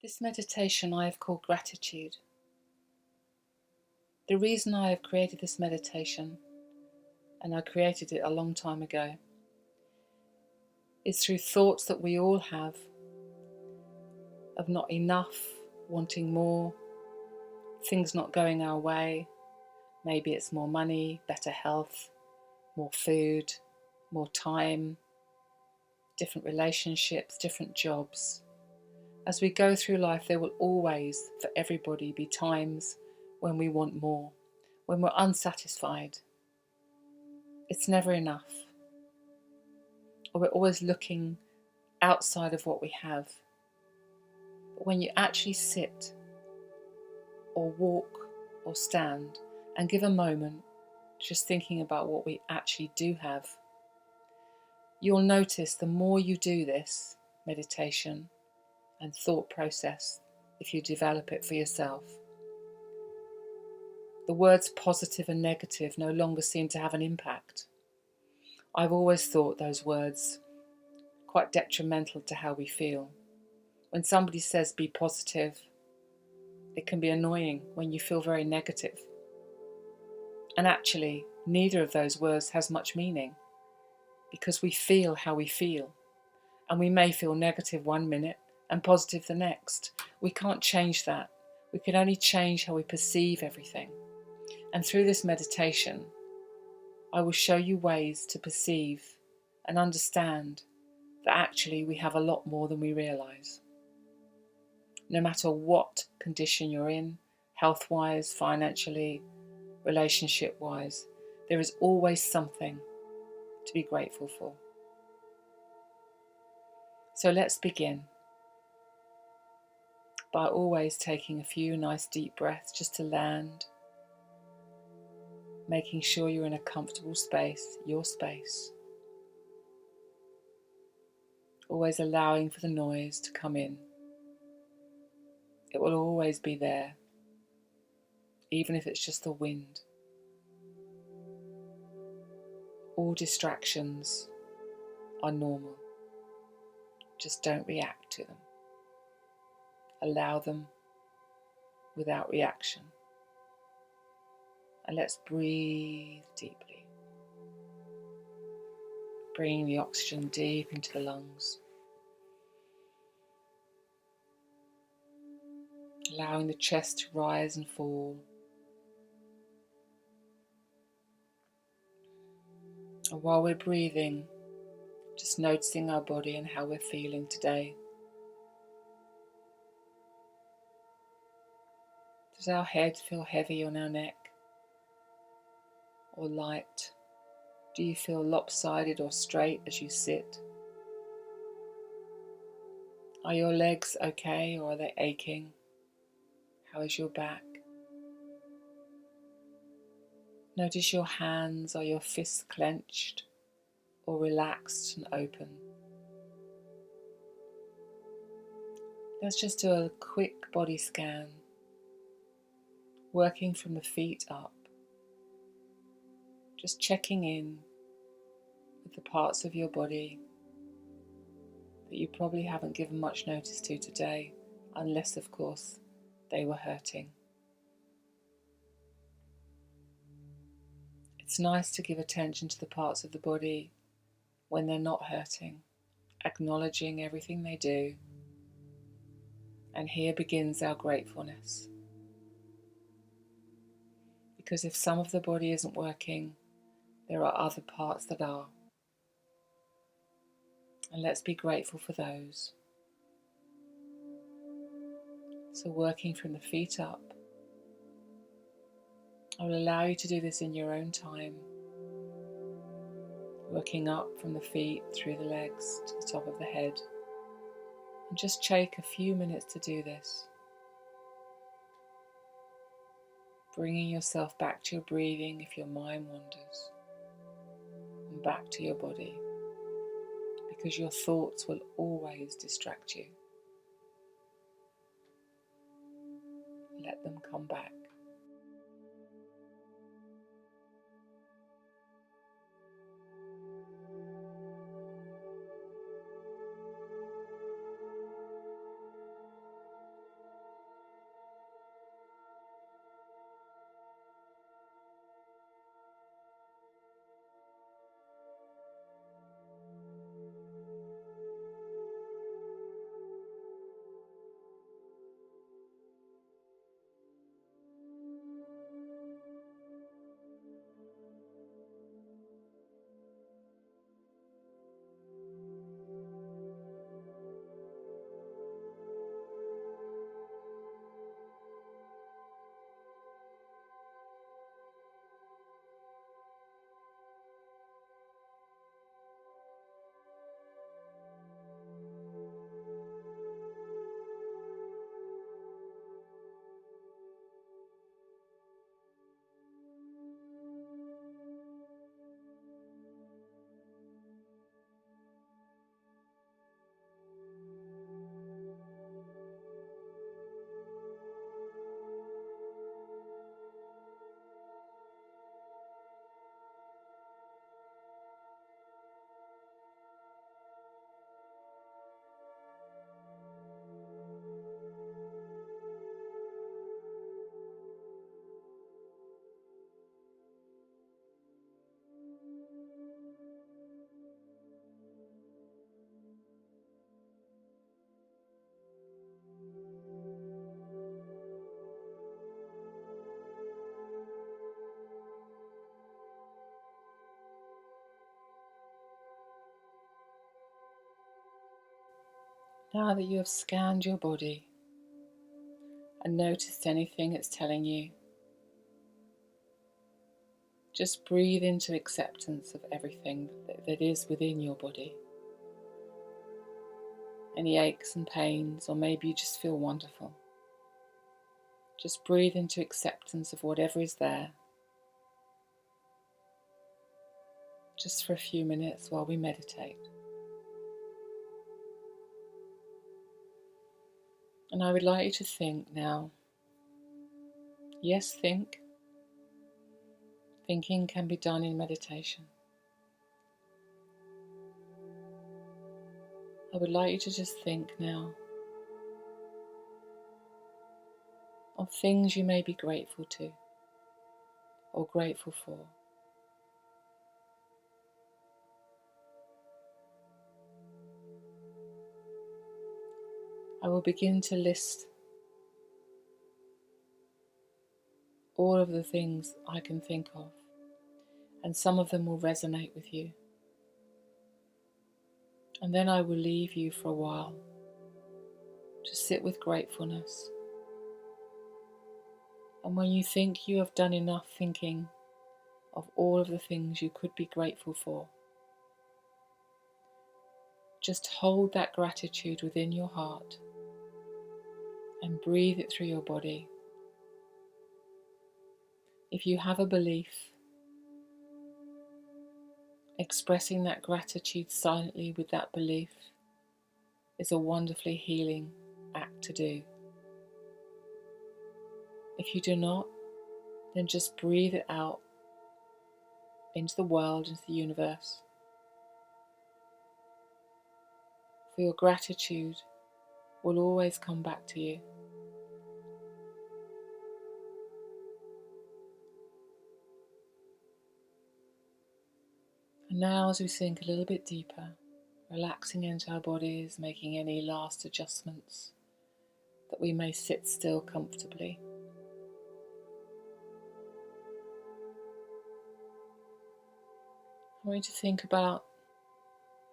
This meditation I have called gratitude. The reason I have created this meditation, and I created it a long time ago, is through thoughts that we all have of not enough, wanting more, things not going our way. Maybe it's more money, better health, more food, more time, different relationships, different jobs. As we go through life, there will always, for everybody, be times when we want more, when we're unsatisfied. It's never enough. Or we're always looking outside of what we have. But when you actually sit or walk or stand and give a moment just thinking about what we actually do have, you'll notice the more you do this meditation and thought process, if you develop it for yourself, the words positive and negative no longer seem to have an impact. I've always thought those words quite detrimental to how we feel. When somebody says be positive, it can be annoying when you feel very negative. And actually, neither of those words has much meaning because we feel how we feel. And we may feel negative one minute and positive the next. We can't change that. We can only change how we perceive everything. And through this meditation, I will show you ways to perceive and understand that actually we have a lot more than we realise. No matter what condition you're in, health-wise, financially, relationship-wise, there is always something to be grateful for. So let's begin by always taking a few nice deep breaths just to land, making sure you're in a comfortable space, your space. Always allowing for the noise to come in. It will always be there, even if it's just the wind. All distractions are normal. Just don't react to them. Allow them without reaction. And let's breathe deeply. Bringing the oxygen deep into the lungs. Allowing the chest to rise and fall. And while we're breathing, just noticing our body and how we're feeling today. Does our head feel heavy on our neck or light? Do you feel lopsided or straight as you sit? Are your legs okay or are they aching? How is your back? Notice your hands. Are your fists clenched or relaxed and open? Let's just do a quick body scan, working from the feet up. Just checking in with the parts of your body that you probably haven't given much notice to today, unless, of course, they were hurting. It's nice to give attention to the parts of the body when they're not hurting, acknowledging everything they do. And here begins our gratefulness. Because if some of the body isn't working, there are other parts that are. And let's be grateful for those. So working from the feet up, I will allow you to do this in your own time. Working up from the feet, through the legs, to the top of the head. And just take a few minutes to do this. Bringing yourself back to your breathing if your mind wanders. And back to your body. Because your thoughts will always distract you. Let them come back. Now that you have scanned your body and noticed anything it's telling you, just breathe into acceptance of everything that is within your body. Any aches and pains, or maybe you just feel wonderful. Just breathe into acceptance of whatever is there, just for a few minutes while we meditate. And I would like you to think now. Yes, think. Thinking can be done in meditation. I would like you to just think now of things you may be grateful to or grateful for. I will begin to list all of the things I can think of, and some of them will resonate with you. And then I will leave you for a while to sit with gratefulness. And when you think you have done enough thinking of all of the things you could be grateful for, just hold that gratitude within your heart and breathe it through your body. If you have a belief, expressing that gratitude silently with that belief is a wonderfully healing act to do. If you do not, then just breathe it out into the world, into the universe. For your gratitude will always come back to you. And now, as we sink a little bit deeper, relaxing into our bodies, making any last adjustments, that we may sit still comfortably. I want you to think about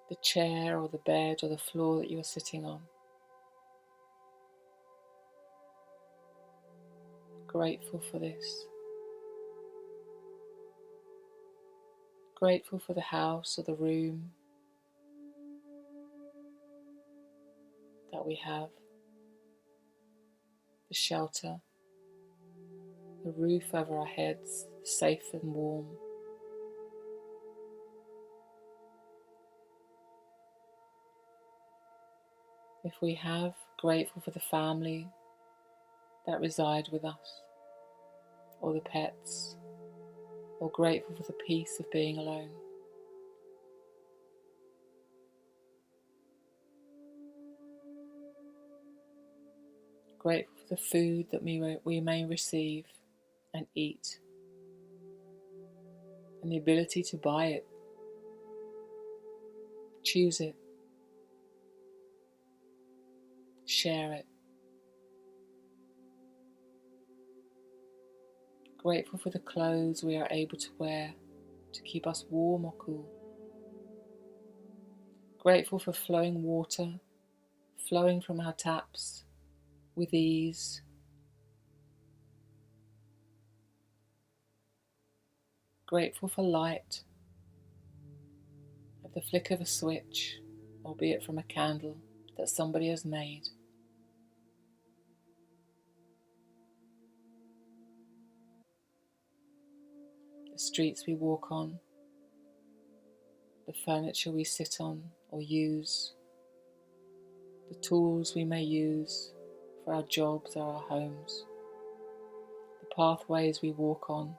the chair or the bed or the floor that you are sitting on. Grateful for this. Grateful for the house or the room that we have, the shelter, the roof over our heads, safe and warm. If we have, grateful for the family that reside with us, or the pets, or grateful for the peace of being alone. Grateful for the food that we may receive and eat, and the ability to buy it, choose it, share it. Grateful for the clothes we are able to wear to keep us warm or cool. Grateful for flowing water, flowing from our taps with ease. Grateful for light, at the flick of a switch, albeit from a candle that somebody has made. The streets we walk on, the furniture we sit on or use, the tools we may use for our jobs or our homes, the pathways we walk on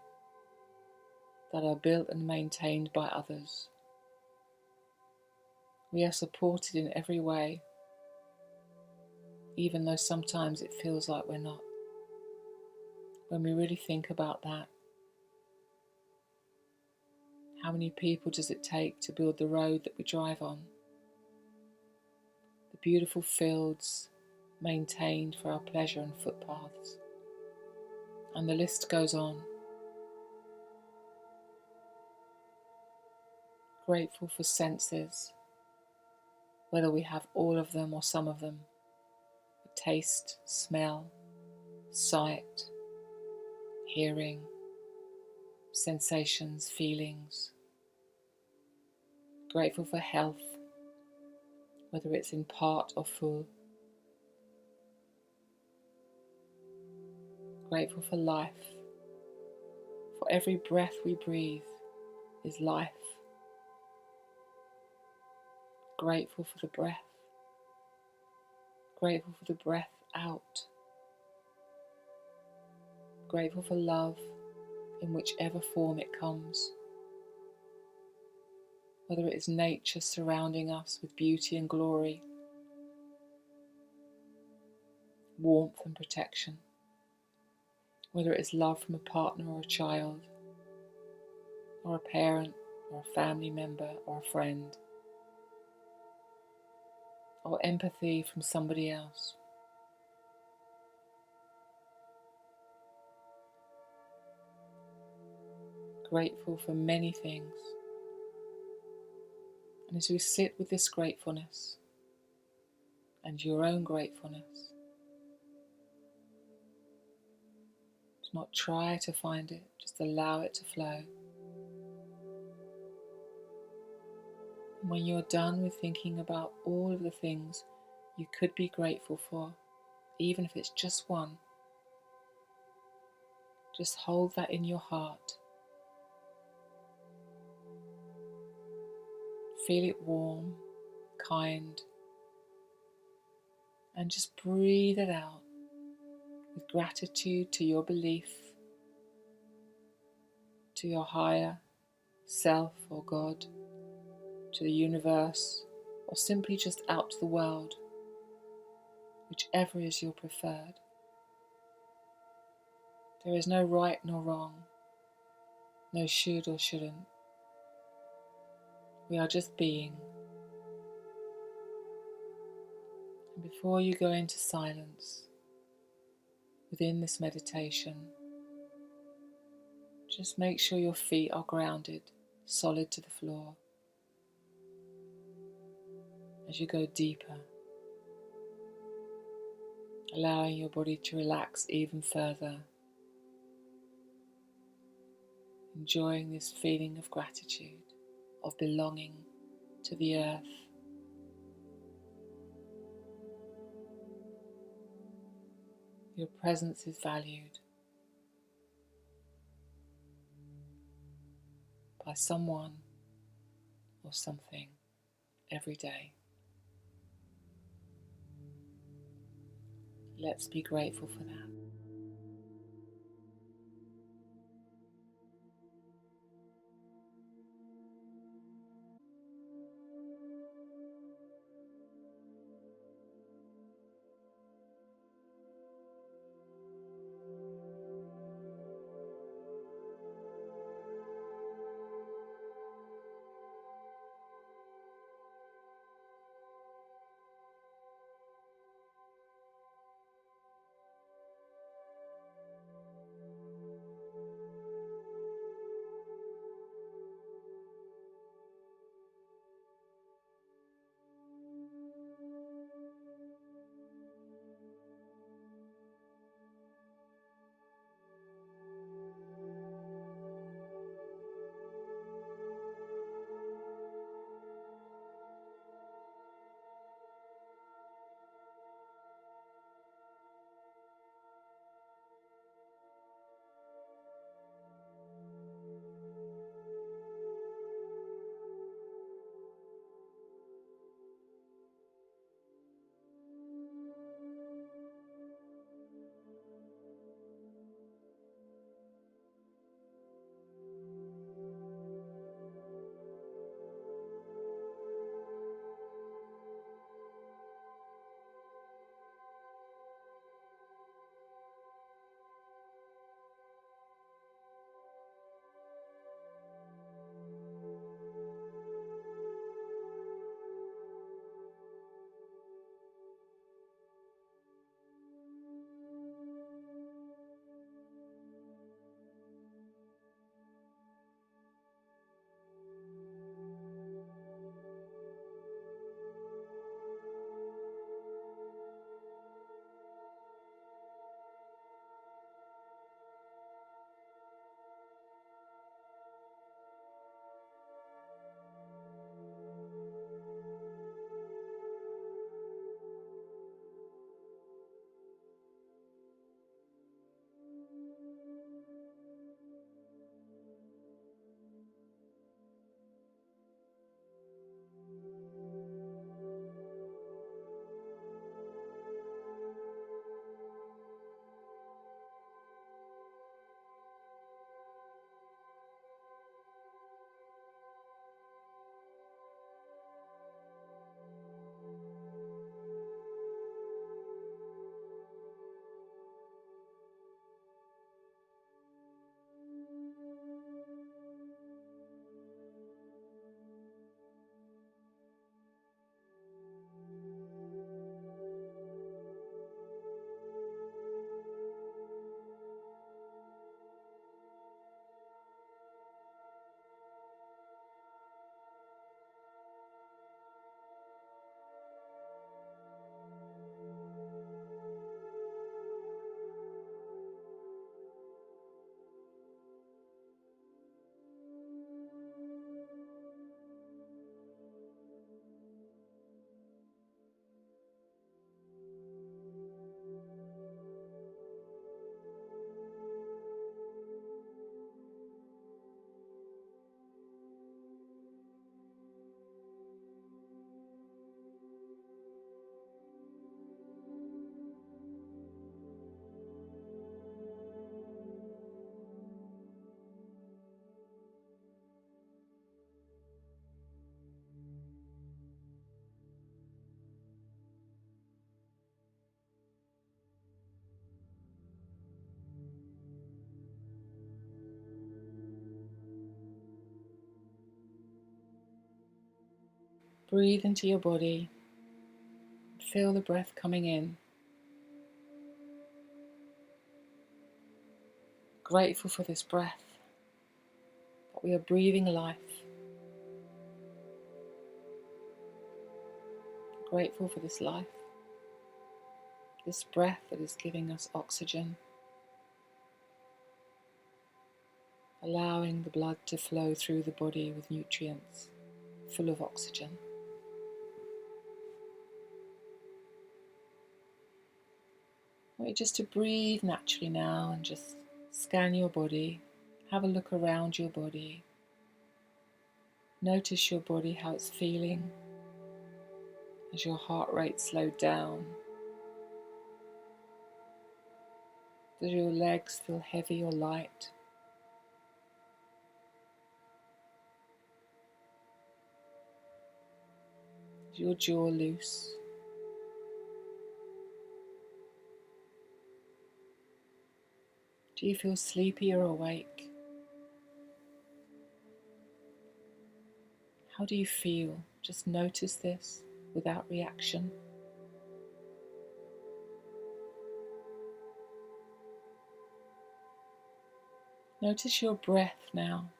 that are built and maintained by others. We are supported in every way, even though sometimes it feels like we're not. When we really think about that, how many people does it take to build the road that we drive on? The beautiful fields maintained for our pleasure and footpaths. And the list goes on. Grateful for senses, whether we have all of them or some of them. Taste, smell, sight, hearing, sensations, feelings. Grateful for health, whether it's in part or full. Grateful for life. For every breath we breathe is life. Grateful for the breath. Grateful for the breath out. Grateful for love in whichever form it comes. Whether it is nature surrounding us with beauty and glory, warmth and protection. Whether it is love from a partner or a child, or a parent, or a family member, or a friend, or empathy from somebody else. Grateful for many things. And as we sit with this gratefulness and your own gratefulness, do not try to find it, just allow it to flow. And when you're done with thinking about all of the things you could be grateful for, even if it's just one, just hold that in your heart. Feel it warm, kind, and just breathe it out with gratitude to your belief, to your higher self or God, to the universe, or simply just out to the world, whichever is your preferred. There is no right nor wrong, no should or shouldn't. We are just being. And before you go into silence, within this meditation, just make sure your feet are grounded, solid to the floor. As you go deeper, allowing your body to relax even further, enjoying this feeling of gratitude, of belonging to the earth. Your presence is valued by someone or something every day. Let's be grateful for that. Breathe into your body. Feel the breath coming in. Grateful for this breath, that we are breathing life. Grateful for this life, this breath that is giving us oxygen, allowing the blood to flow through the body with nutrients, full of oxygen. I want you just to breathe naturally now and just scan your body, have a look around your body. Notice your body, how it's feeling as your heart rate slowed down. Do your legs feel heavy or light? Is your jaw loose? Do you feel sleepy or awake? How do you feel? Just notice this without reaction. Notice your breath now.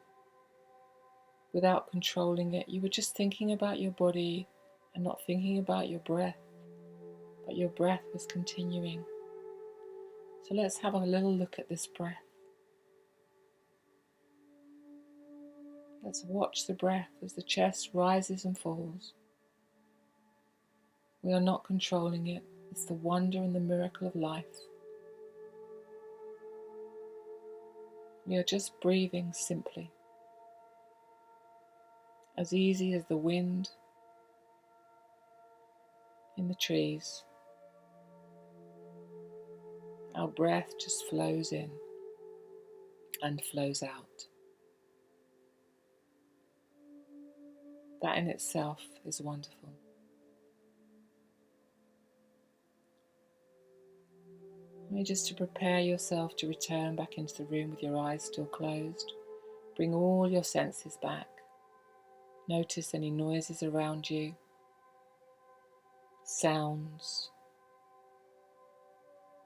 Without controlling it, you were just thinking about your body and not thinking about your breath, but your breath was continuing. So let's have a little look at this breath. Let's watch the breath as the chest rises and falls. We are not controlling it. It's the wonder and the miracle of life. We are just breathing simply, as easy as the wind in the trees. Our breath just flows in and flows out. That in itself is wonderful. Just to prepare yourself to return back into the room with your eyes still closed. Bring all your senses back. Notice any noises around you, sounds,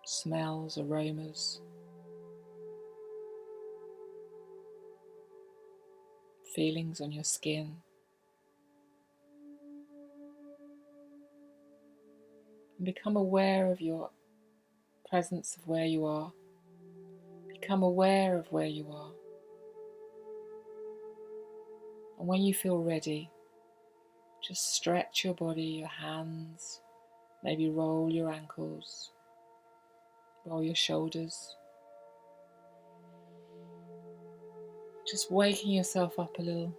smells, aromas, feelings on your skin. And become aware of your presence, of where you are. Become aware of where you are. And when you feel ready, just stretch your body, your hands, maybe roll your ankles, roll your shoulders. Just waking yourself up a little.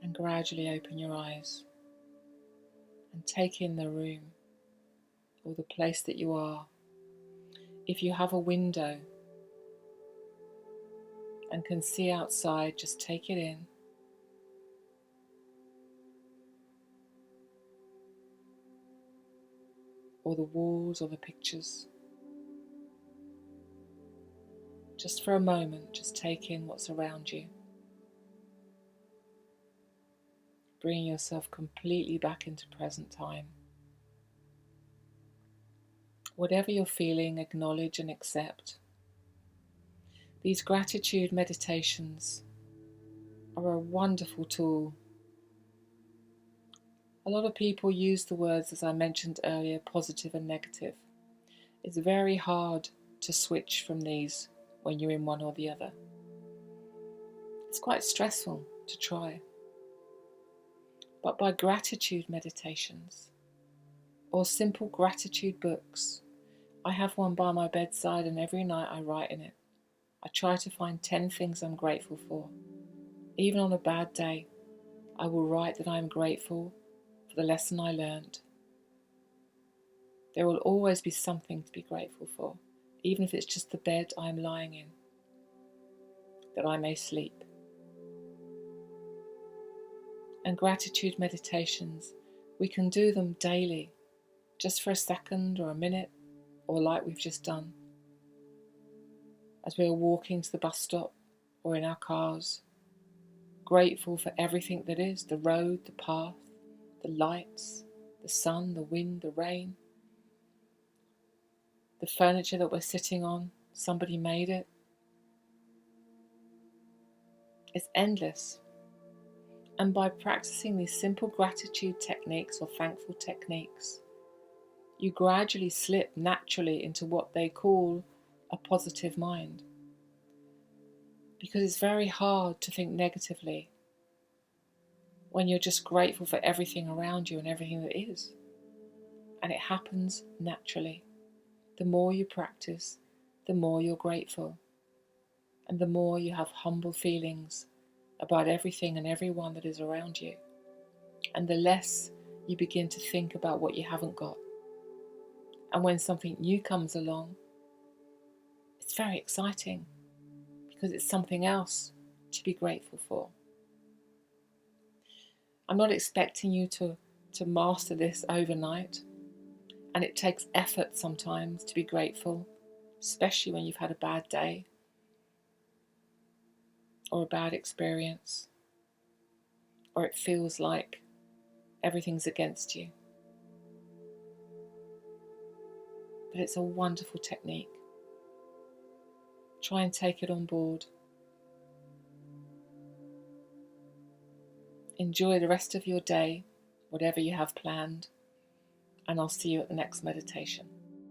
And gradually open your eyes and take in the room or the place that you are. If you have a window and can see outside, just take it in. Or the walls or the pictures. Just for a moment, just take in what's around you. Bringing yourself completely back into present time. Whatever you're feeling, acknowledge and accept. These gratitude meditations are a wonderful tool. A lot of people use the words, as I mentioned earlier, positive and negative. It's very hard to switch from these when you're in one or the other. It's quite stressful to try. But by gratitude meditations or simple gratitude books, I have one by my bedside and every night I write in it. I try to find 10 things I'm grateful for. Even on a bad day, I will write that I am grateful for the lesson I learned. There will always be something to be grateful for, even if it's just the bed I am lying in, that I may sleep. And gratitude meditations, we can do them daily, just for a second or a minute, or like we've just done, as we are walking to the bus stop or in our cars. grateful for everything that is, the road, the path, the lights, the sun, the wind, the rain, the furniture that we're sitting on. Somebody made it. It's endless. And by practicing these simple gratitude techniques or thankful techniques, you gradually slip naturally into what they call a positive mind. Because it's very hard to think negatively when you're just grateful for everything around you and everything that is. And it happens naturally. The more you practice, the more you're grateful. And the more you have humble feelings about everything and everyone that is around you. And the less you begin to think about what you haven't got. And when something new comes along, it's very exciting because it's something else to be grateful for. I'm not expecting you to master this overnight. And it takes effort sometimes to be grateful, especially when you've had a bad day or a bad experience, or it feels like everything's against you. But it's a wonderful technique. Try and take it on board. Enjoy the rest of your day, whatever you have planned, and I'll see you at the next meditation.